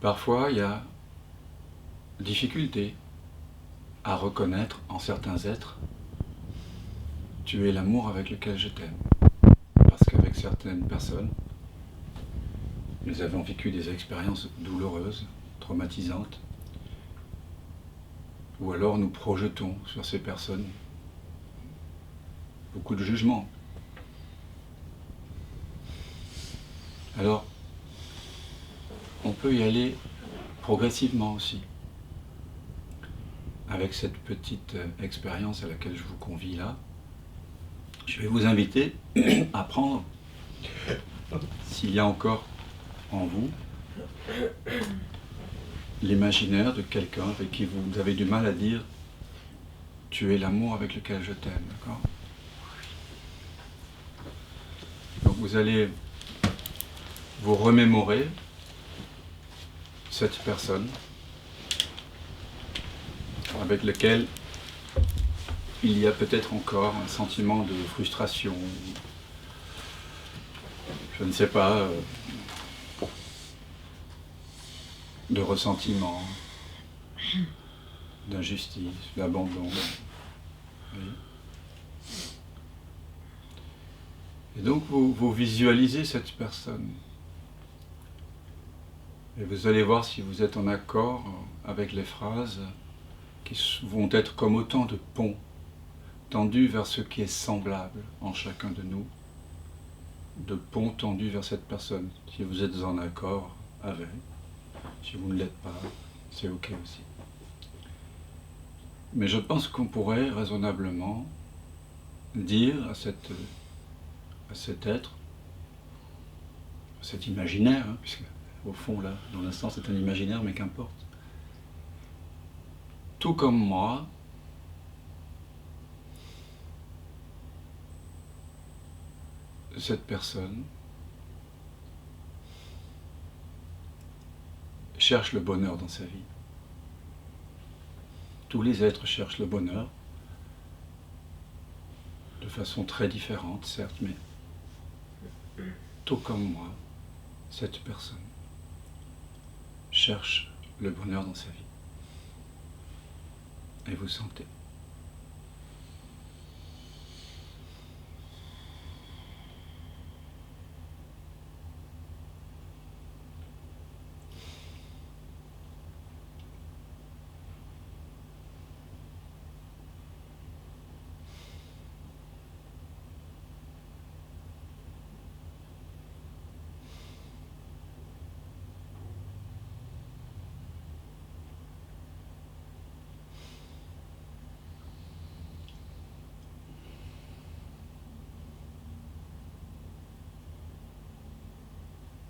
Parfois, il y a difficulté à reconnaître en certains êtres « Tu es l'amour avec lequel je t'aime ». Parce qu'avec certaines personnes, nous avons vécu des expériences douloureuses, traumatisantes, ou alors nous projetons sur ces personnes beaucoup de jugements. Alors, on peut y aller progressivement aussi, avec cette petite expérience à laquelle je vous convie là. Je vais vous inviter à prendre, s'il y a encore en vous, l'imaginaire de quelqu'un avec qui vous avez du mal à dire « Tu es l'amour avec lequel je t'aime », d'accord ? Donc vous allez vous remémorer cette personne avec laquelle il y a peut-être encore un sentiment de frustration, je ne sais pas, de ressentiment, d'injustice, d'abandon. Oui. Et donc vous visualisez cette personne. Et vous allez voir si vous êtes en accord avec les phrases qui vont être comme autant de ponts tendus vers ce qui est semblable en chacun de nous, de ponts tendus vers cette personne. Si vous êtes en accord avec, si vous ne l'êtes pas, c'est ok aussi. Mais je pense qu'on pourrait raisonnablement dire à cet être, à cet imaginaire, hein, puisque au fond là, dans l'instant c'est un imaginaire, mais qu'importe. Tout comme moi, cette personne cherche le bonheur dans sa vie. Tous les êtres cherchent le bonheur, de façon très différente, certes, mais tout comme moi, cette personne cherche le bonheur dans sa vie. Et vous sentez.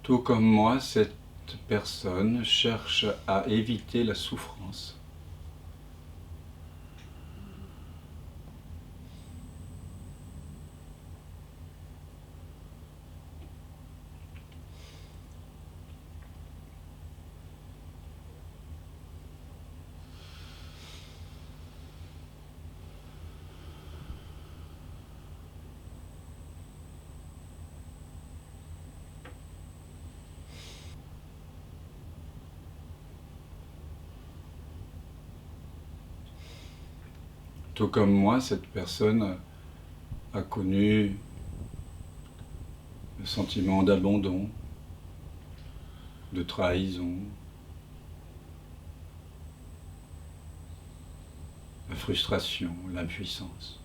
Tout comme moi, cette personne cherche à éviter la souffrance. Tout comme moi, cette personne a connu le sentiment d'abandon, de trahison, la frustration, l'impuissance.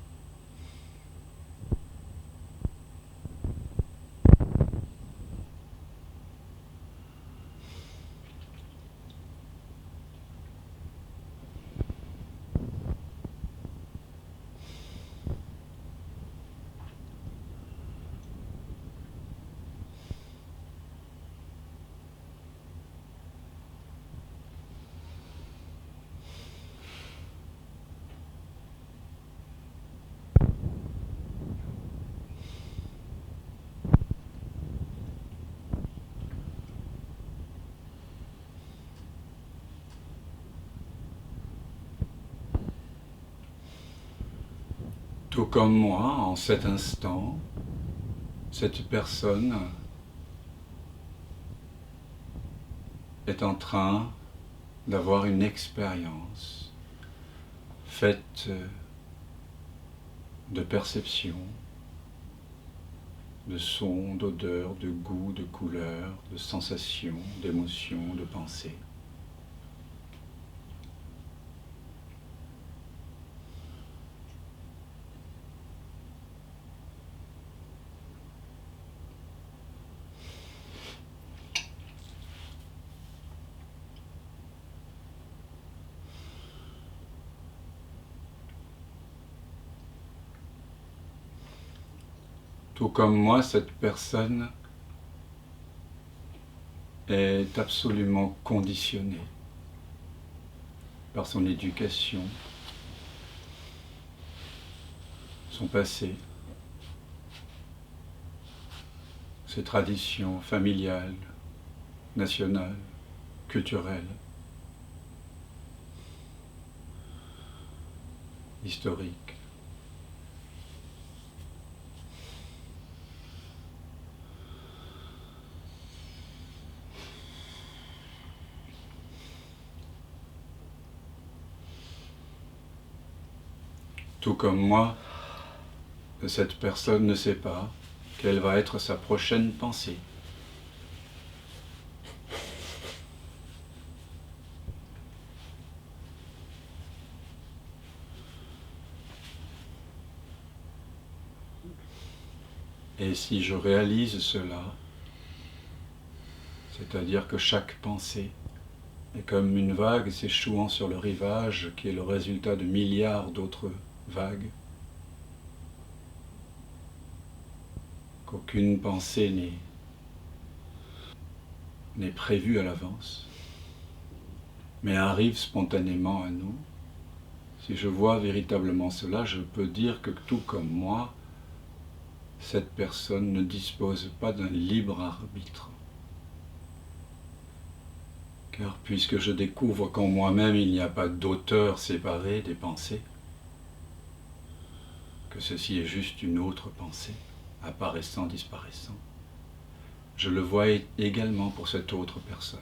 Tout comme moi, en cet instant, cette personne est en train d'avoir une expérience faite de perception, de sons, d'odeurs, de goûts, de couleurs, de sensations, d'émotions, de pensées. Tout comme moi, cette personne est absolument conditionnée par son éducation, son passé, ses traditions familiales, nationales, culturelles, historiques. Tout comme moi, cette personne ne sait pas quelle va être sa prochaine pensée. Et si je réalise cela, c'est-à-dire que chaque pensée est comme une vague s'échouant sur le rivage qui est le résultat de milliards d'autres vagues, qu'aucune pensée n'est prévue à l'avance, mais arrive spontanément à nous. Si je vois véritablement cela, je peux dire que tout comme moi, cette personne ne dispose pas d'un libre arbitre. Car puisque je découvre qu'en moi-même il n'y a pas d'auteur séparé des pensées, que ceci est juste une autre pensée, apparaissant, disparaissant, je le vois également pour cette autre personne.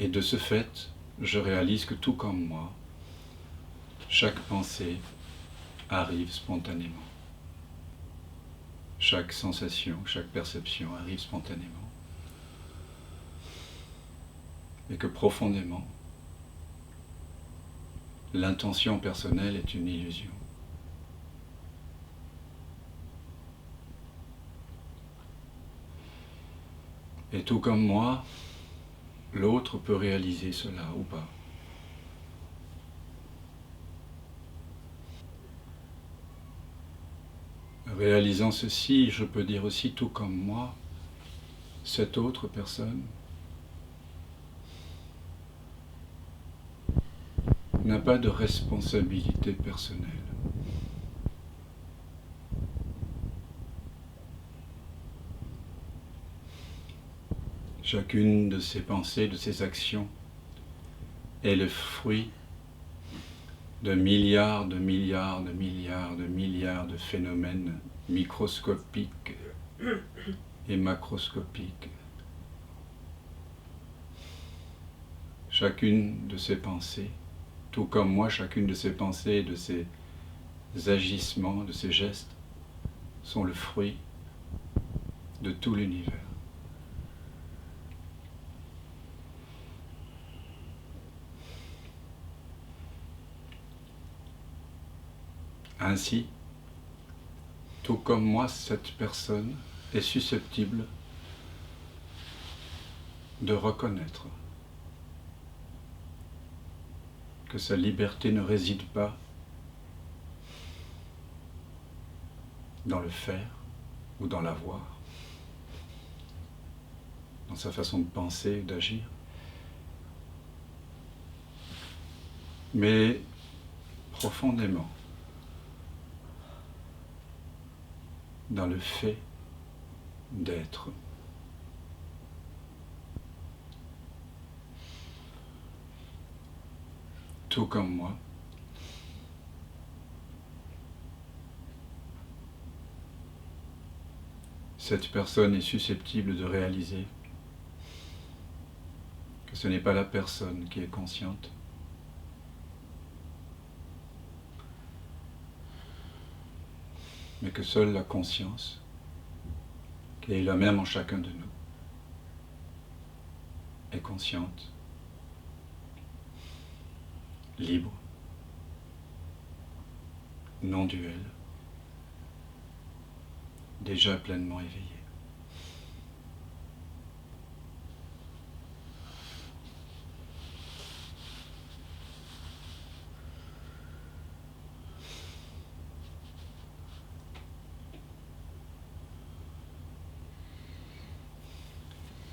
Et de ce fait, je réalise que tout comme moi, chaque pensée arrive spontanément. Chaque sensation, chaque perception arrive spontanément. Et que profondément, l'intention personnelle est une illusion. Et tout comme moi, l'autre peut réaliser cela ou pas. Réalisant ceci, je peux dire aussi, tout comme moi, cette autre personne n'a pas de responsabilité personnelle. Chacune de ses pensées, de ses actions, est le fruit de milliards, de milliards, de milliards, de milliards de phénomènes microscopiques et macroscopiques. Chacune de ces pensées, tout comme moi, chacune de ces pensées, de ces agissements, de ces gestes, sont le fruit de tout l'univers. Ainsi, tout comme moi, cette personne est susceptible de reconnaître que sa liberté ne réside pas dans le faire ou dans l'avoir, dans sa façon de penser et d'agir, mais profondément dans le fait d'être. Tout comme moi, cette personne est susceptible de réaliser que ce n'est pas la personne qui est consciente, mais que seule la conscience, qui est la même en chacun de nous, est consciente, libre, non duelle, déjà pleinement éveillée.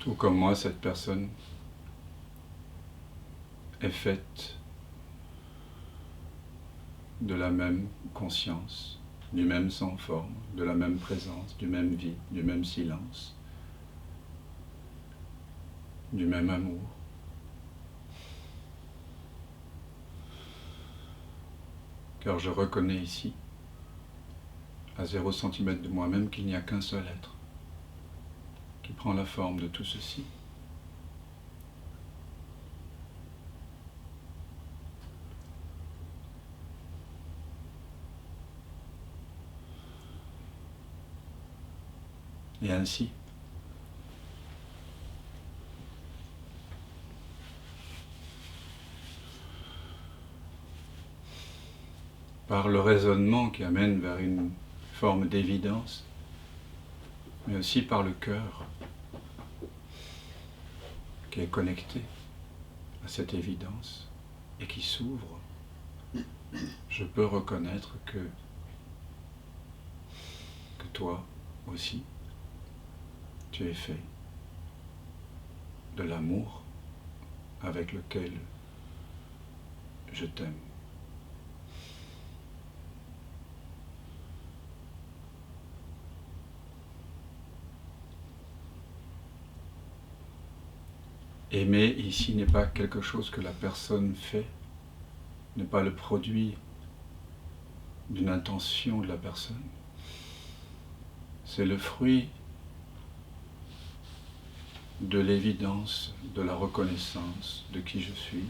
Tout comme moi, cette personne est faite de la même conscience, du même sans forme, de la même présence, du même vide, du même silence, du même amour. Car je reconnais ici, à 0 centimètre de moi-même, qu'il n'y a qu'un seul être qui prend la forme de tout ceci. Et ainsi, par le raisonnement qui amène vers une forme d'évidence, mais aussi par le cœur qui est connecté à cette évidence et qui s'ouvre, je peux reconnaître que toi aussi, tu es fait de l'amour avec lequel je t'aime. Aimer ici n'est pas quelque chose que la personne fait, n'est pas le produit d'une intention de la personne. C'est le fruit de l'évidence, de la reconnaissance de qui je suis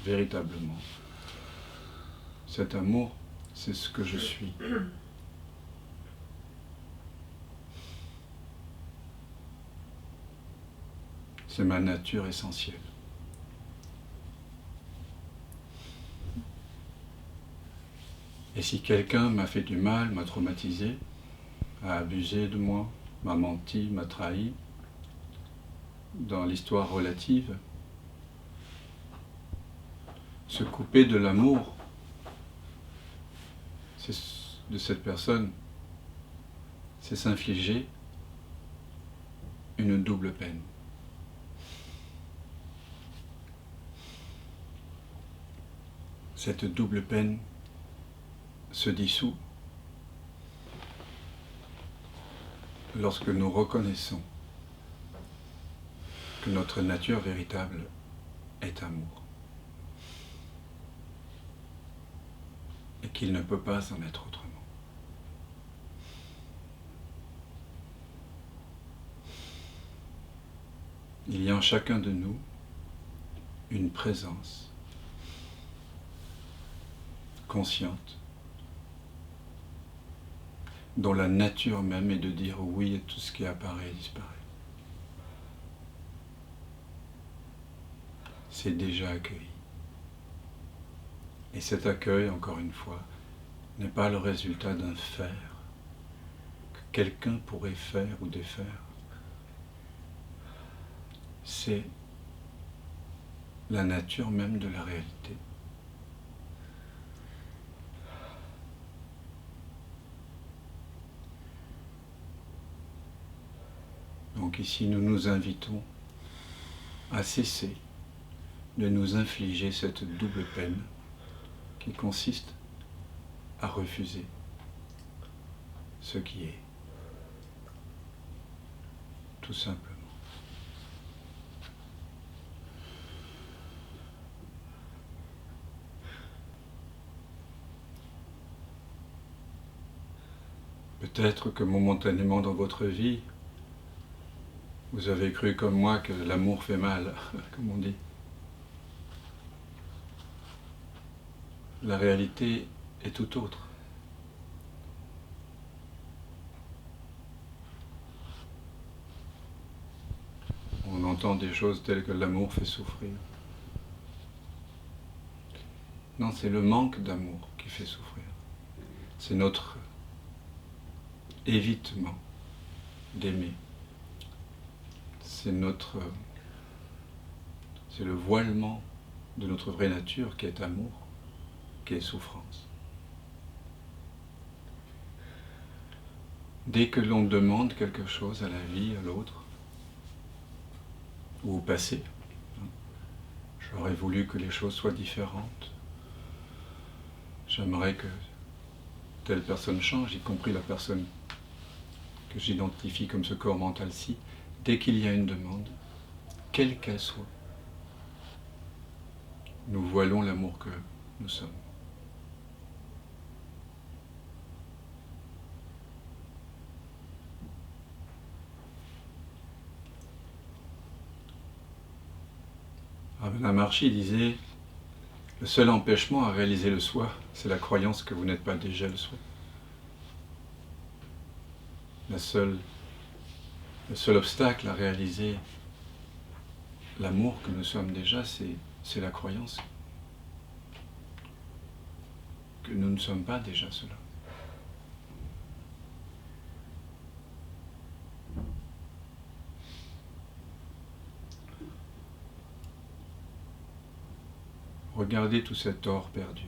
véritablement. Cet amour, c'est ce que je suis. C'est ma nature essentielle. Et si quelqu'un m'a fait du mal, m'a traumatisé, a abusé de moi, m'a menti, m'a trahi, dans l'histoire relative, se couper de l'amour de cette personne, c'est s'infliger une double peine. Cette double peine se dissout lorsque nous reconnaissons que notre nature véritable est amour et qu'il ne peut pas en être autrement. Il y a en chacun de nous une présence consciente dont la nature même est de dire oui à tout ce qui apparaît et disparaît. C'est déjà accueilli. Et cet accueil, encore une fois, n'est pas le résultat d'un faire que quelqu'un pourrait faire ou défaire. C'est la nature même de la réalité. Donc ici, nous nous invitons à cesser de nous infliger cette double peine qui consiste à refuser ce qui est, tout simplement. Peut-être que momentanément dans votre vie, Vous avez cru comme moi que l'amour fait mal, comme on dit. La réalité est tout autre. On entend des choses telles que l'amour fait souffrir. Non, c'est le manque d'amour qui fait souffrir. C'est notre évitement d'aimer. C'est le voilement de notre vraie nature qui est amour, qui est souffrance. Dès que l'on demande quelque chose à la vie, à l'autre, ou au passé, j'aurais voulu que les choses soient différentes. J'aimerais que telle personne change, y compris la personne que j'identifie comme ce corps mental-ci. Dès qu'il y a une demande, quelle qu'elle soit, nous voilons l'amour que nous sommes. Ramana Maharshi disait, le seul empêchement à réaliser le soi, c'est la croyance que vous n'êtes pas déjà le soi. Le seul obstacle à réaliser l'amour que nous sommes déjà, c'est la croyance que nous ne sommes pas déjà cela. Regardez tout cet or perdu.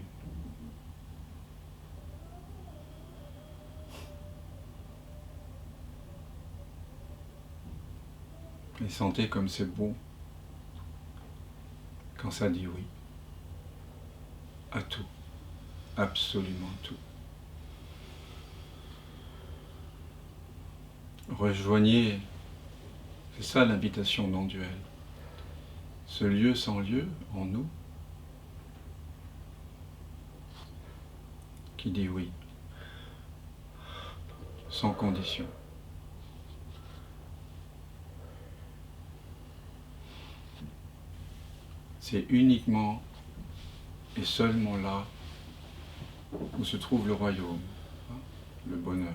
Et sentez comme c'est beau quand ça dit oui à tout, absolument tout. Rejoignez, c'est ça l'invitation non-duelle, ce lieu sans lieu en nous qui dit oui, sans condition. C'est uniquement et seulement là où se trouve le royaume, le bonheur.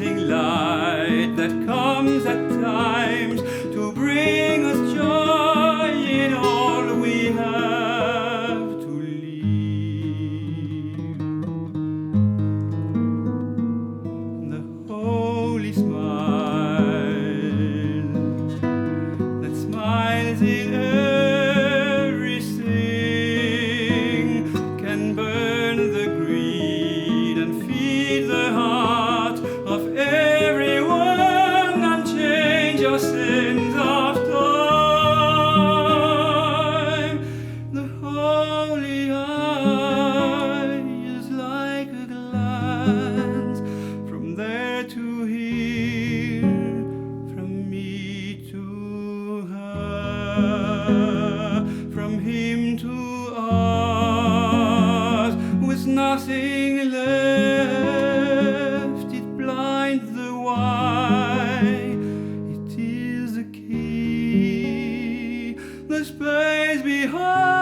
Light that comes at times to bring us joy lies in everything, can burn the greed and feed the heart of everyone and change your sins of time. The holy eye is like a glance from there to here, from me to her, from him to us, with nothing left. It blinds the why. It is the key, the space behind.